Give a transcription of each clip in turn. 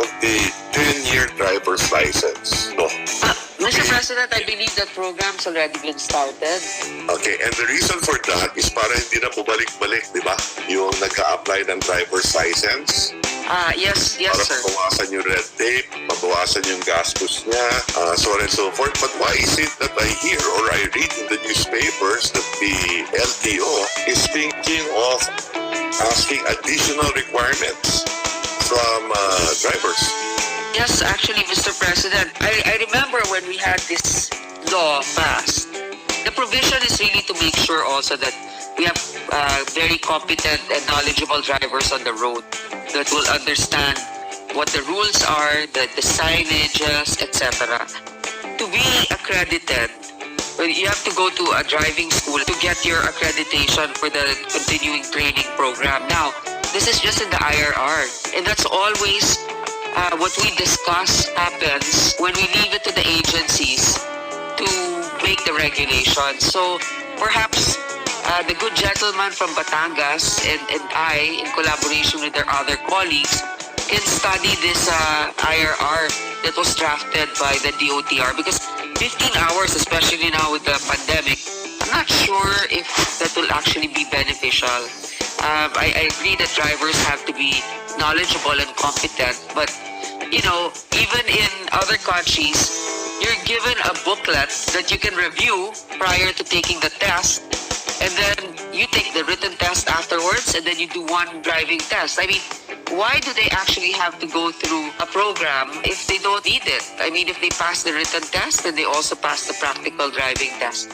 of the 10-year driver's license. No. Mr. President, I believe that program's already been started. Okay, and the reason for that is para hindi na bumalik-balik, di ba? Yung nagka-apply ng driver's license. Yes, Para sir. mabawasan yung red tape, mabawasan yung gastos niya, so on and so forth. But why is it that I hear or I read in the newspapers that the LTO is thinking of asking additional requirements from drivers? Yes, actually, Mr. President, I remember when we had this law passed, the provision is really to make sure also that we have very competent and knowledgeable drivers on the road that will understand what the rules are, the signages, etc. To be accredited, you have to go to a driving school to get your accreditation for the continuing training program. Now, this is just in the IRR, and that's always what we discuss happens when we leave it to the agencies to make the regulations. So perhaps the good gentleman from Batangas and I, in collaboration with their other colleagues, can study this IRR that was drafted by the DOTR, because 15 hours, especially now with the pandemic, I'm not sure if that will actually be beneficial. I agree that drivers have to be knowledgeable and competent, but you know, even in other countries, you're given a booklet that you can review prior to taking the test, and then you take the written test afterwards, and then you do one driving test. I mean, why do they actually have to go through a program if they don't need it? I mean, if they pass the written test, then they also pass the practical driving test.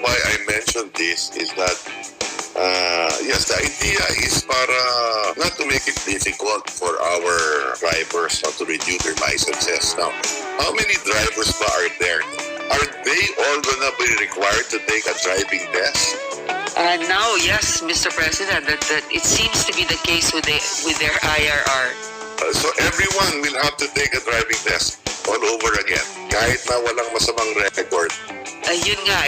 Why I mentioned this is that yes, the idea is para not to make it difficult for our drivers not to renew their licenses. Now, how many drivers ba are there? Are they all gonna be required to take a driving test? Now, yes, Mr. President, that it seems to be the case with their IRR. So everyone will have to take a driving test all over again, kahit na walang masamang record. Yun nga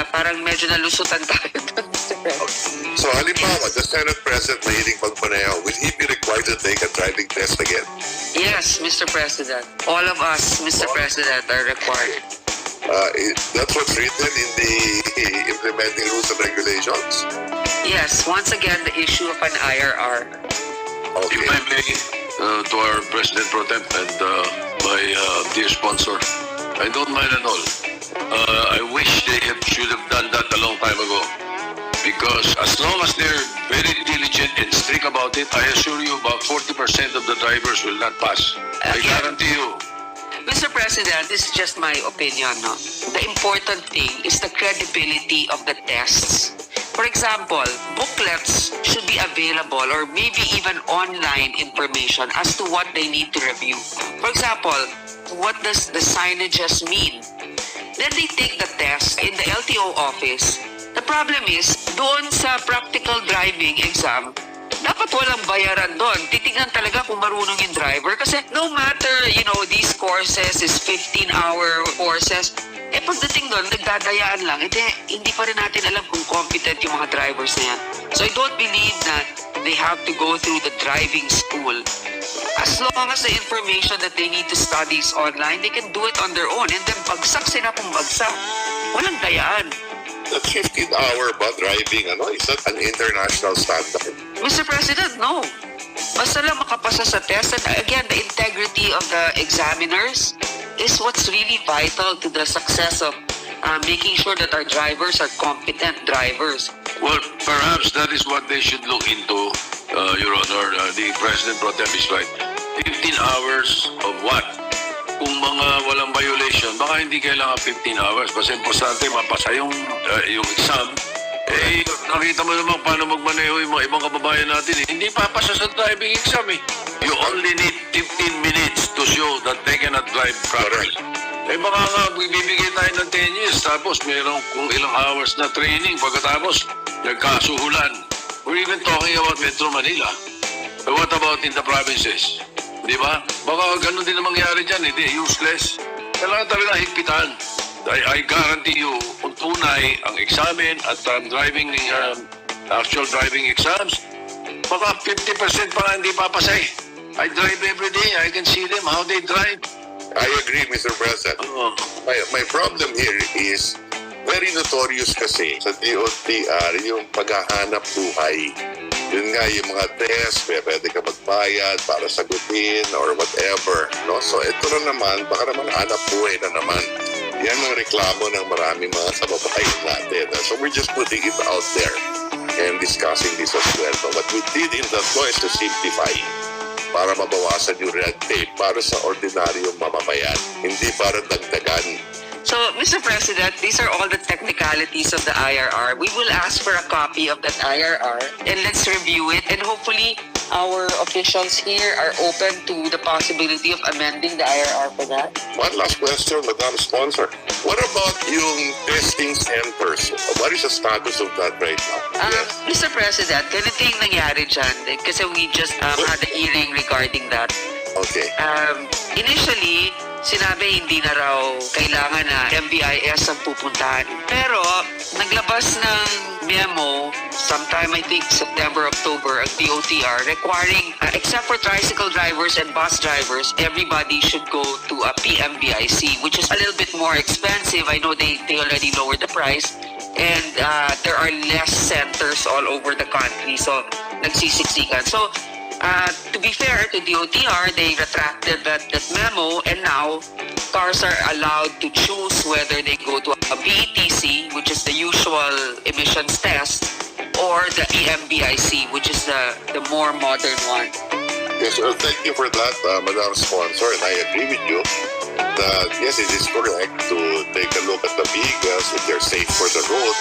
parang medyo nalusutan tayo doon, Mr. President. So halimbawa, the Senate President mahiling pagpaneho, will he be required to take a driving test again? Yes, Mr. President. All of us, Mr. President, are required. That's what's written in the implementing rules and regulations? Yes, once again, the issue of an IRR. Okay. If I may, to our President Pro Temp and my dear sponsor, I don't mind at all. I wish they should have done that a long time ago. Because as long as they're very diligent and strict about it, I assure you about 40% of the drivers will not pass. I guarantee you. Mr. President, this is just my opinion. No? The important thing is the credibility of the tests. For example, booklets should be available, or maybe even online information as to what they need to review. For example, what does the signages mean? Then they take the test in the LTO office. The problem is, doon sa practical driving exam, dapat walang bayaran doon. Titignan talaga kung marunong yung driver. Kasi no matter, these courses is 15-hour courses, pagdating doon, nagdadayaan lang. Hindi pa rin natin alam kung competent yung mga drivers na yan. So I don't believe that they have to go through the driving school. As long as the information that they need to study is online, they can do it on their own. And then bagsak sila kung bagsak. Walang dayaan. That 15-hour ba driving, is that an international standard? Mr. President, no. Basta lang makapasa sa test. And again, the integrity of the examiners is what's really vital to the success of making sure that our drivers are competent drivers. Well, perhaps that is what they should look into, Your Honor. The President Pro Temp is right. 15 hours of what? Kung mga walang violation, baka hindi kailangan 15 hours. Basta importante mapasa yung exam. Nakita mo naman paano magmaneho yung mga ibang kababayan natin. Hindi papasa sa driving exam You only need 15 minutes to show that they cannot drive properly. Baka nga, bibigay tayo ng 10 years, tapos mayroong kung ilang hours na training, pagkatapos nagkasuhulan. We're even talking about Metro Manila. But what about in the provinces? Di ba? Baka ganun din ang mangyari dyan, hindi, useless. Kailangan talaga higpitan. I guarantee you, kung tunay ang examen at actual driving exams, baka 50% pa nga hindi papasay. I drive every day. I can see them, how they drive. I agree, Mr. President. Oh. My problem here is very notorious kasi sa DOTR yung paghahanap buhay. Yun nga, yung mga test, pwede ka magbayad para sagutin or whatever. No? So ito na naman, baka naman hanap buhay na naman. Yan ang reklamo ng maraming mga kababayan natin. So we're just putting it out there and discussing this as well. But what we did in that law is to simplify para mabawasan yung red tape para sa ordinaryong mamamayan, hindi para dagdagan. So, Mr. President, these are all the technicalities of the IRR. We will ask for a copy of that IRR and let's review it. And hopefully, our officials here are open to the possibility of amending the IRR for that. One last question, Madam Sponsor. What about yung testing centers? What is the status of that right now? Mr. President, ganito yung nangyari dyan. Kasi we just had a hearing regarding that. Okay. Initially, sinabi hindi na raw kailangan na MVIS ang pupuntahan. Pero, naglabas ng memo sometime I think September, October ang DOTR requiring, except for tricycle drivers and bus drivers, everybody should go to a PMVIC, which is a little bit more expensive. I know they already lowered the price. And there are less centers all over the country. So, nagsisiksikan. So, to be fair to DOTR, they retracted that memo and now cars are allowed to choose whether they go to a BETC, which is the usual emissions test, or the PMVIC, which is the more modern one. Yes, well, thank you for that, Madam Sponsor, and I agree with you that yes, it is correct to take a look at the vehicles if they're safe for the road.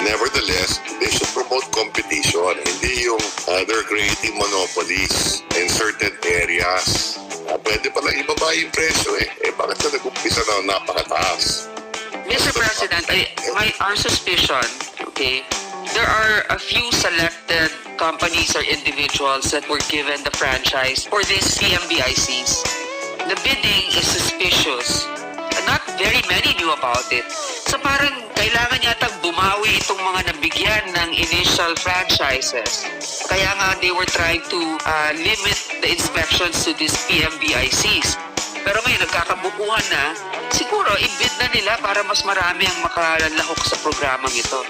Nevertheless, they should promote competition. Hindi yung they're creating monopolies in certain areas. Pwede pala ibaba yung presyo eh. Bakit na nag-umpisa na napakataas? Mr. President, our suspicion, okay, there are a few selected companies or individuals that were given the franchise for these PMVICs. The bidding is suspicious. Not very many knew about it. So parang kailangan yata bumawi itong mga nabigyan ng initial franchises. Kaya nga they were trying to limit the inspections to these PMVICs. Pero ngayon nagkakabukuhan na, siguro i-bid na nila para mas marami ang makalalahok sa programang ito.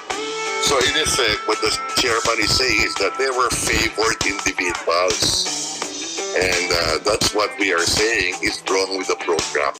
So in effect, what the chairman is saying is that they were favored individuals. And that's what we are saying is wrong with the program.